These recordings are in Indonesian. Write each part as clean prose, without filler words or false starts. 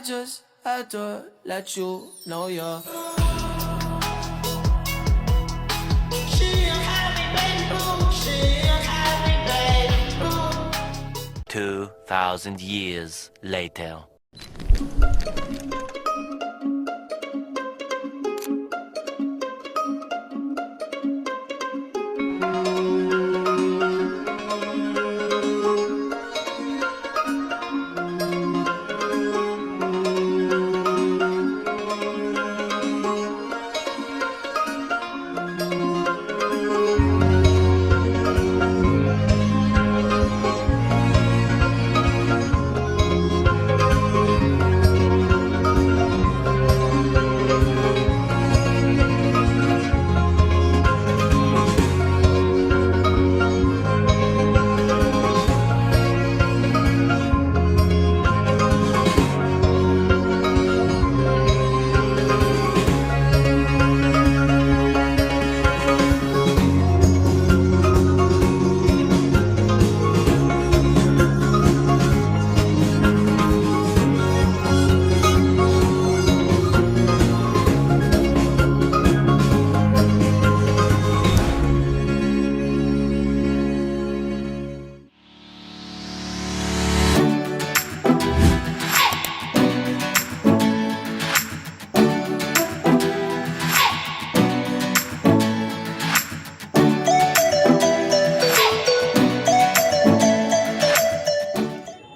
just had to let you know you're 2,000 years later.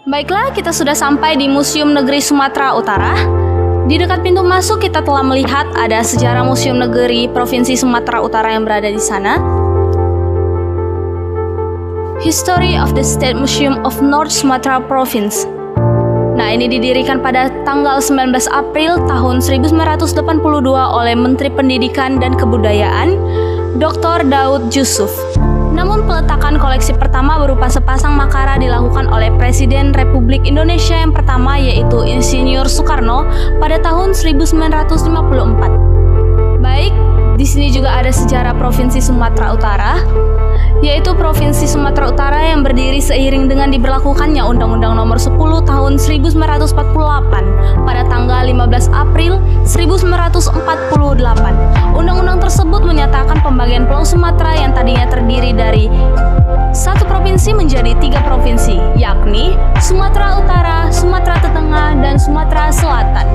Baiklah, kita sudah sampai di Museum Negeri Sumatera Utara. Di dekat pintu masuk kita telah melihat ada sejarah Museum Negeri Provinsi Sumatera Utara yang berada di sana. History of the State Museum of North Sumatra Province. Nah, ini didirikan pada tanggal 19 April tahun 1982 oleh Menteri Pendidikan dan Kebudayaan, Dr. Daud Yusuf. Namun peletakan koleksi pertama berupa sepasang makara dilakukan oleh Presiden Republik Indonesia yang pertama, yaitu Insinyur Soekarno pada tahun 1954. Baik, di sini juga ada sejarah Provinsi Sumatera Utara, yaitu Provinsi Sumatera Utara yang berdiri seiring dengan diberlakukannya Undang-Undang Nomor 10 Tahun 1948 pada tanggal 15 April 1948. Undang-undang tersebut menyatakan pembagian Pulau Sumatera yang tadinya terdiri dari satu provinsi menjadi 3 provinsi, yakni Sumatera Utara, Sumatera Tengah, dan Sumatera Selatan.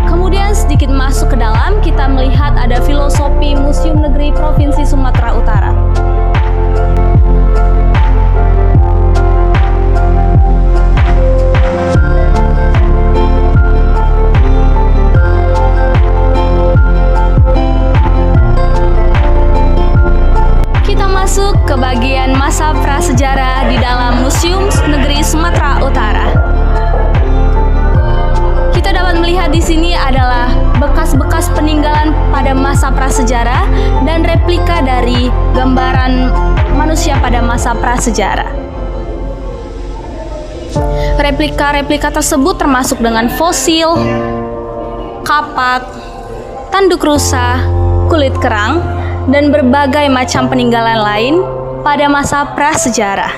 Kemudian sedikit masuk ke dalam, kita melihat ada filosofi Museum Negeri Provinsi Sumatera Utara. Kita masuk ke bagian masa prasejarah di dalam Museum Negeri Sumatera Utara. Kita dapat melihat di sini adalah bekas-bekas peninggalan pada masa prasejarah dan replika dari gambaran manusia pada masa prasejarah. Replika-replika tersebut termasuk dengan fosil, kapak, tanduk rusa, kulit kerang, dan berbagai macam peninggalan lain pada masa prasejarah.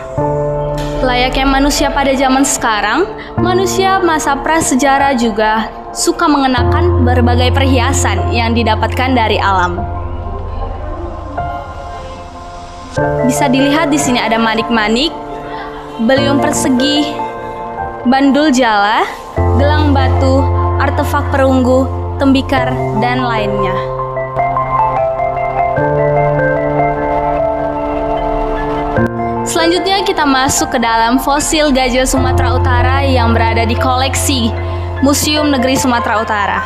Layaknya manusia pada zaman sekarang, manusia masa prasejarah juga suka mengenakan berbagai perhiasan yang didapatkan dari alam. Bisa dilihat di sini ada manik-manik, beliung persegi, bandul jala, gelang batu, artefak perunggu, tembikar, dan lainnya. Selanjutnya kita masuk ke dalam fosil gajah Sumatera Utara yang berada di koleksi Museum Negeri Sumatera Utara.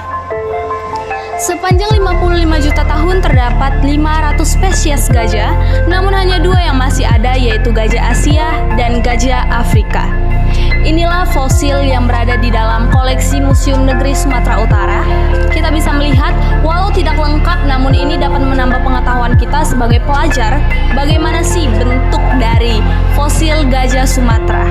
Sepanjang 55 juta tahun terdapat 500 spesies gajah, namun hanya 2 yang masih ada, yaitu gajah Asia dan gajah Afrika. Inilah fosil yang berada di dalam koleksi Museum Negeri Sumatera Utara. Kita bisa melihat, walau tidak lengkap, namun ini dapat menambah pengetahuan kita sebagai pelajar bagaimana sih bentuk dari fosil gajah Sumatera.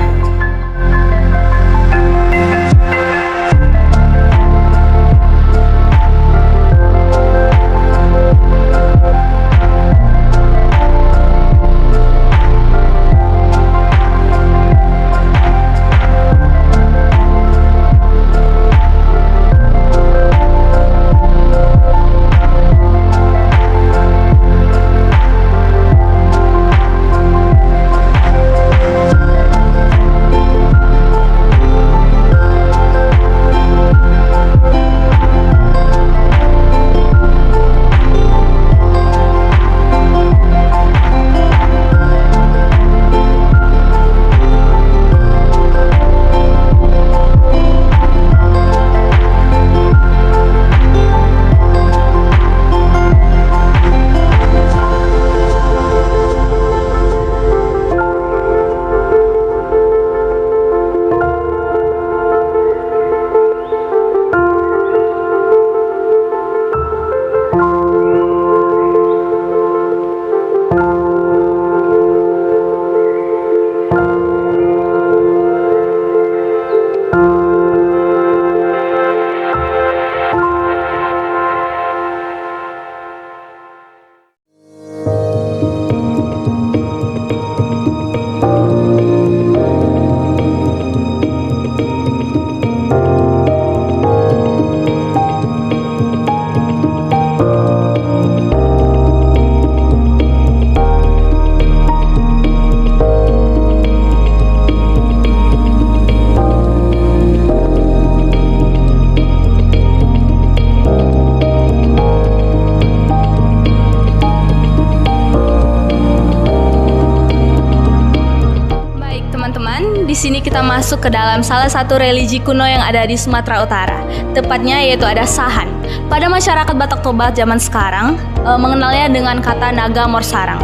sini kita masuk ke dalam salah satu religi kuno yang ada di Sumatera Utara. Tepatnya yaitu ada Sahan. Pada masyarakat Batak Toba zaman sekarang mengenalnya dengan kata Naga Morsarang.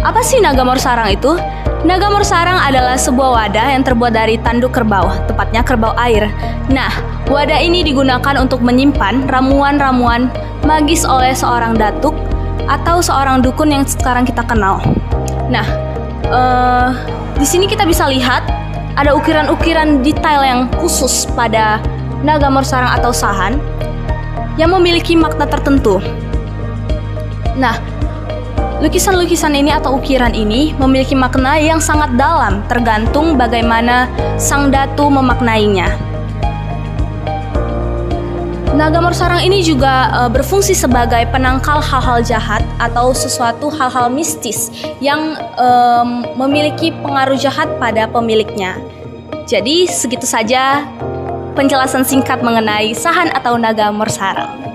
Apa sih Naga Morsarang itu? Naga Morsarang adalah sebuah wadah yang terbuat dari tanduk kerbau, tepatnya kerbau air. Nah, wadah ini digunakan untuk menyimpan ramuan-ramuan magis oleh seorang datuk atau seorang dukun yang sekarang kita kenal. Nah, di sini kita bisa lihat ada ukiran-ukiran detail yang khusus pada Naga Morsarang atau Sahan yang memiliki makna tertentu. Nah, lukisan-lukisan ini atau ukiran ini memiliki makna yang sangat dalam, tergantung bagaimana sang datu memaknainya. Naga Morsarang ini juga berfungsi sebagai penangkal hal-hal jahat atau sesuatu hal-hal mistis yang memiliki pengaruh jahat pada pemiliknya. Jadi segitu saja penjelasan singkat mengenai Sahan atau Naga Morsarang.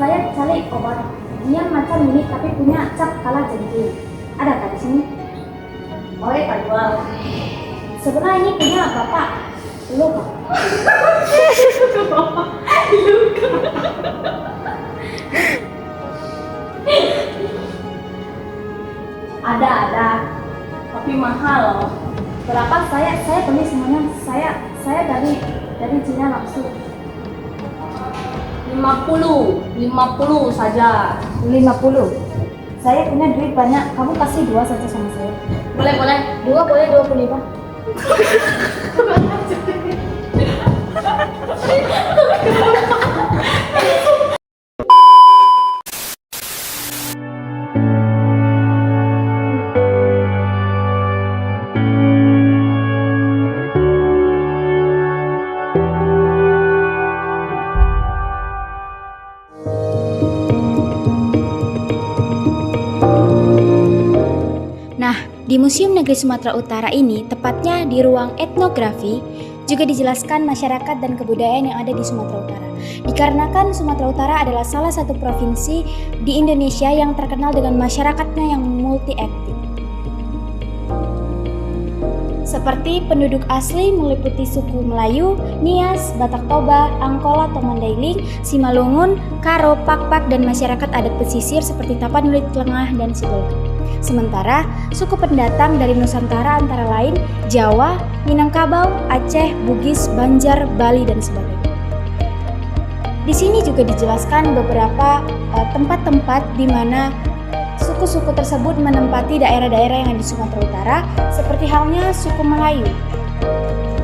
Saya cari obat. Dia macam ini tapi punya cap kalah jengking. Ada tak di sini? Boleh Pak jual. Sebenarnya ini punya Bapak. Belum Pak. Ada, tapi mahal loh. Berapa? Saya beli semuanya. Saya dari Cina langsung. 50 saja. 50. Saya punya duit banyak. Kamu kasih 2 saja sama saya. Boleh. 2 boleh 25. Nah, di Museum Negeri Sumatera Utara ini, tepatnya di ruang etnografi, juga dijelaskan masyarakat dan kebudayaan yang ada di Sumatera Utara. Dikarenakan Sumatera Utara adalah salah satu provinsi di Indonesia yang terkenal dengan masyarakatnya yang multi-etnik. Seperti penduduk asli meliputi suku Melayu, Nias, Batak Toba, Angkola atau Mandailing, Simalungun, Karo, Pakpak, dan masyarakat adat pesisir seperti Tapanuli Tengah dan Sibolga. Sementara suku pendatang dari Nusantara antara lain Jawa, Minangkabau, Aceh, Bugis, Banjar, Bali, dan sebagainya. Di sini juga dijelaskan beberapa tempat-tempat di mana suku-suku tersebut menempati daerah-daerah yang ada di Sumatera Utara, seperti halnya suku Melayu.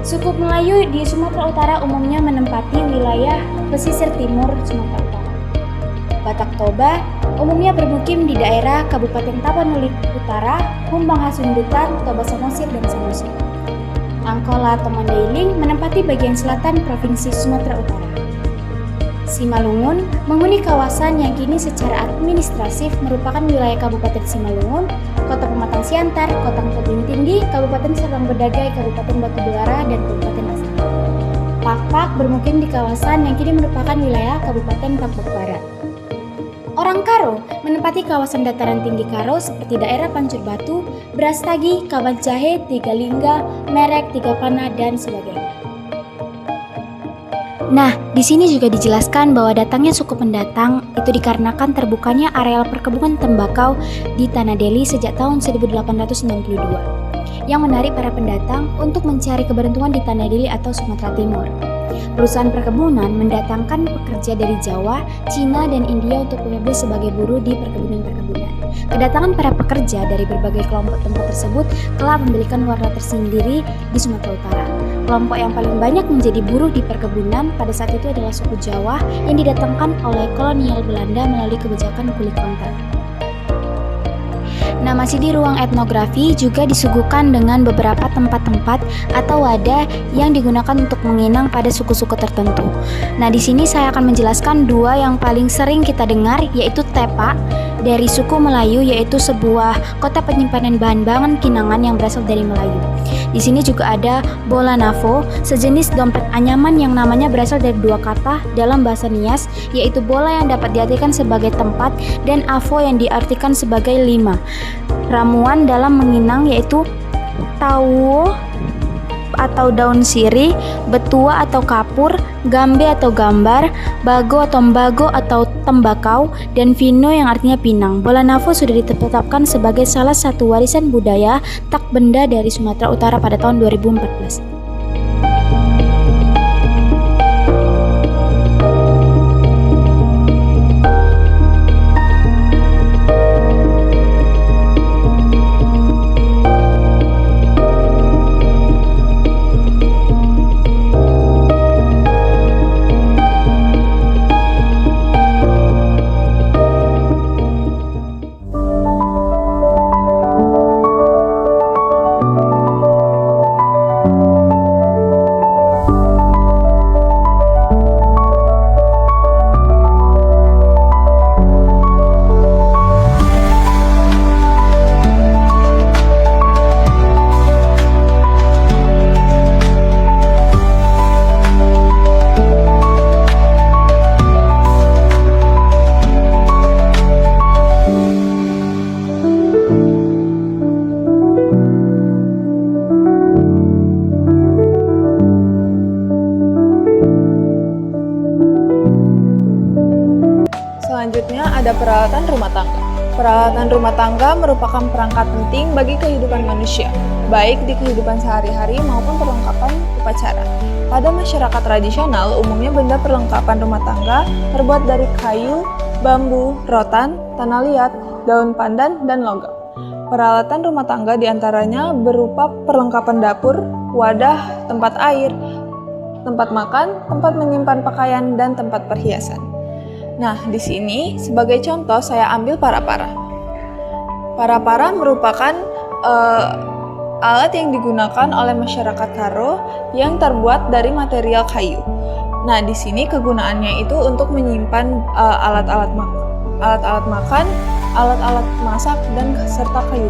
Suku Melayu di Sumatera Utara umumnya menempati wilayah pesisir timur Sumatera Utara. Batak Toba umumnya bermukim di daerah Kabupaten Tapanuli Utara, Humbang Hasundutan, Toba Samosir, dan Samosir. Angkola atau Mandailing menempati bagian selatan Provinsi Sumatera Utara. Simalungun menghuni kawasan yang kini secara administratif merupakan wilayah Kabupaten Simalungun, Kota Pematang Siantar, Kota Tebing Tinggi, Kabupaten Serang Bedagai, Kabupaten Batubara, dan Kabupaten Asmat. Pakpak bermukim di kawasan yang kini merupakan wilayah Kabupaten Pakpak Barat. Orang Karo menempati kawasan dataran tinggi Karo seperti daerah Pancur Batu, Brastagi, Kawan Jahe, Tiga Lingga, Merek, Tiga Pana, dan sebagainya. Nah, di sini juga dijelaskan bahwa datangnya suku pendatang itu dikarenakan terbukanya areal perkebunan tembakau di Tanah Deli sejak tahun 1892, yang menarik para pendatang untuk mencari keberuntungan di Tanah Deli atau Sumatera Timur. Perusahaan perkebunan mendatangkan pekerja dari Jawa, Cina, dan India untuk bekerja sebagai buruh di perkebunan-perkebunan. Kedatangan para pekerja dari berbagai kelompok tempat tersebut telah memberikan warna tersendiri di Sumatera Utara. Kelompok yang paling banyak menjadi buruh di perkebunan pada saat itu adalah suku Jawa yang didatangkan oleh kolonial Belanda melalui kebijakan kulit kontrak. Nah, masih di ruang etnografi juga disuguhkan dengan beberapa tempat-tempat atau wadah yang digunakan untuk menginang pada suku-suku tertentu. Nah, di sini saya akan menjelaskan dua yang paling sering kita dengar, yaitu tepa dari suku Melayu, yaitu sebuah kota penyimpanan bahan bahan kinangan yang berasal dari Melayu. Di sini juga ada bola nafo, sejenis dompet anyaman yang namanya berasal dari dua kata dalam bahasa Nias, yaitu bola yang dapat diartikan sebagai tempat dan afo yang diartikan sebagai lima. Ramuan dalam menginang yaitu tawo atau daun sirih, betua atau kapur, gambe atau gambar, bago atau mbago atau tembakau, dan vino yang artinya pinang. Bola nafo sudah ditetapkan sebagai salah satu warisan budaya tak benda dari Sumatera Utara pada tahun 2014. Peralatan rumah tangga. Peralatan rumah tangga merupakan perangkat penting bagi kehidupan manusia, baik di kehidupan sehari-hari maupun perlengkapan upacara. Pada masyarakat tradisional, umumnya benda perlengkapan rumah tangga terbuat dari kayu, bambu, rotan, tanah liat, daun pandan, dan logam. Peralatan rumah tangga diantaranya berupa perlengkapan dapur, wadah, tempat air, tempat makan, tempat menyimpan pakaian, dan tempat perhiasan. Nah, di sini sebagai contoh saya ambil para-para. Para-para merupakan alat yang digunakan oleh masyarakat Karo yang terbuat dari material kayu. Nah, di sini kegunaannya itu untuk menyimpan alat-alat makan, alat-alat masak, dan serta kayu.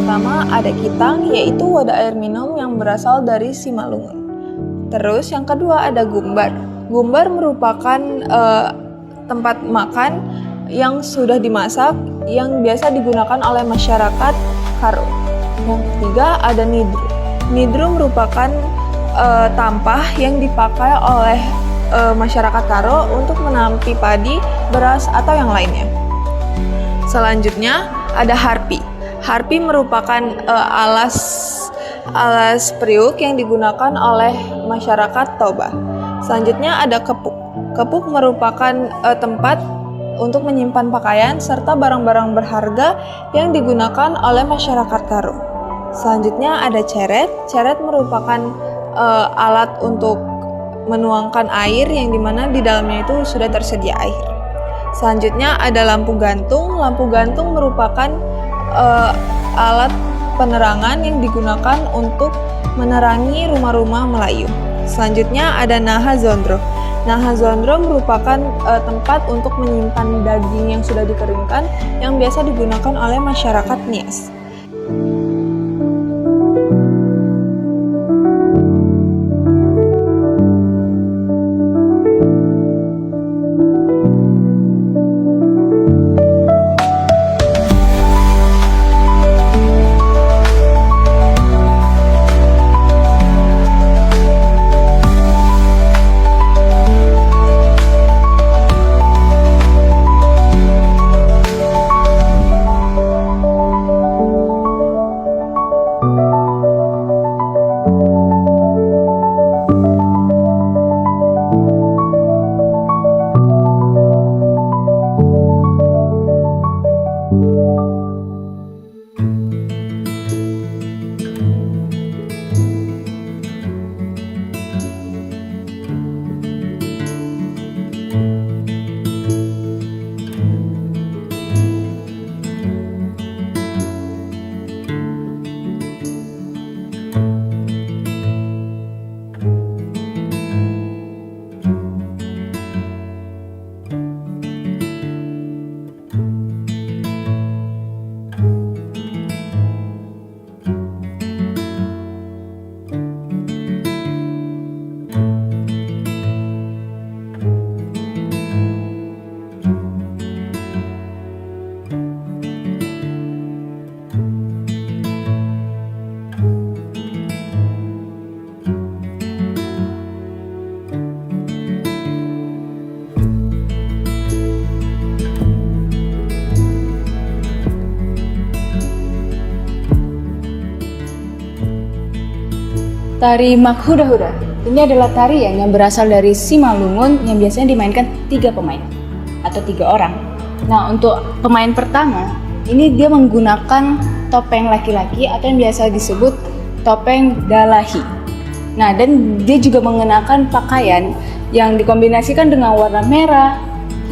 Pertama ada kitang, yaitu wadah air minum yang berasal dari Simalungun. Terus yang kedua ada gumbar. Gumbar merupakan tempat makan yang sudah dimasak yang biasa digunakan oleh masyarakat Karo. Yang ketiga ada nidru. Nidru merupakan tampah yang dipakai oleh masyarakat Karo untuk menampi padi, beras, atau yang lainnya. Selanjutnya ada harpi. Harpi merupakan alas periuk yang digunakan oleh masyarakat Toba. Selanjutnya ada kepuk. Kepuk merupakan tempat untuk menyimpan pakaian serta barang-barang berharga yang digunakan oleh masyarakat Karo. Selanjutnya ada ceret. Ceret merupakan alat untuk menuangkan air yang dimana di dalamnya itu sudah tersedia air. Selanjutnya ada lampu gantung. Lampu gantung merupakan alat penerangan yang digunakan untuk menerangi rumah-rumah Melayu. Selanjutnya ada naha zondro. Naha zondro merupakan tempat untuk menyimpan daging yang sudah dikeringkan yang biasa digunakan oleh masyarakat Nias. Tari Makhuda-huda. Ini adalah tarian yang berasal dari Simalungun yang biasanya dimainkan 3 pemain atau 3 orang. Nah, untuk pemain pertama, ini dia menggunakan topeng laki-laki atau yang biasa disebut topeng dalahi. Nah, dan dia juga mengenakan pakaian yang dikombinasikan dengan warna merah,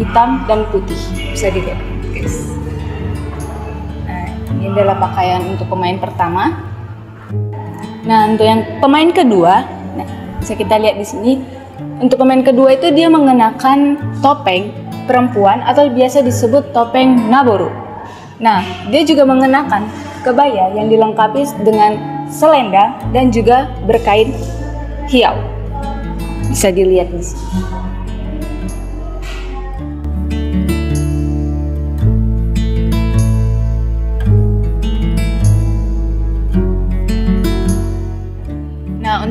hitam, dan putih. Bisa dilihat, guys. Nah, ini adalah pakaian untuk pemain pertama. Nah, untuk yang pemain kedua, nah, bisa kita lihat di sini. Untuk pemain kedua itu dia mengenakan topeng perempuan atau biasa disebut topeng Naboru. Nah, dia juga mengenakan kebaya yang dilengkapi dengan selendang dan juga berkain hiau. Bisa dilihat di sini.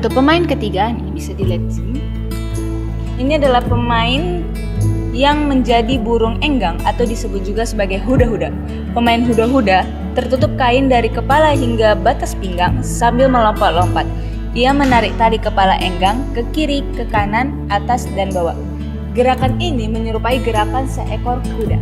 untuk pemain ketiga, nih bisa dilihat di sini. Ini adalah pemain yang menjadi burung enggang atau disebut juga sebagai huda-huda. Pemain huda-huda tertutup kain dari kepala hingga batas pinggang sambil melompat-lompat. Ia menarik tali kepala enggang ke kiri, ke kanan, atas, dan bawah. Gerakan ini menyerupai gerakan seekor kuda.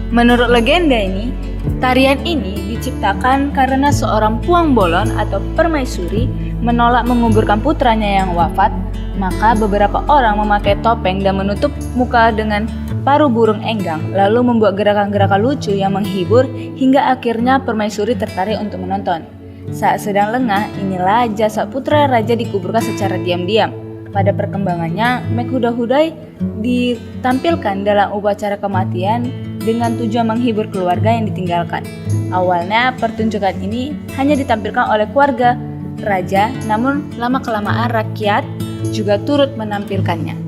Menurut legenda ini, tarian ini diciptakan karena seorang puang bolon atau permaisuri menolak menguburkan putranya yang wafat, maka beberapa orang memakai topeng dan menutup muka dengan paruh burung enggang, lalu membuat gerakan-gerakan lucu yang menghibur hingga akhirnya permaisuri tertarik untuk menonton. Saat sedang lengah, inilah jasad putra raja dikuburkan secara diam-diam. Pada perkembangannya, Mek Huda-Hudai ditampilkan dalam upacara kematian dengan tujuan menghibur keluarga yang ditinggalkan. Awalnya, pertunjukan ini hanya ditampilkan oleh keluarga raja, namun lama-kelamaan rakyat juga turut menampilkannya.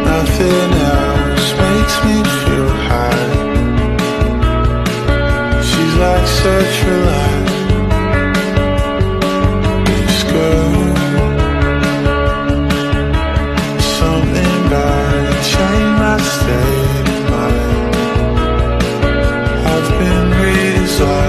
Nothing else makes me feel high. She's like such a light. This girl, something about it changed my state of mind. I've been redesigned.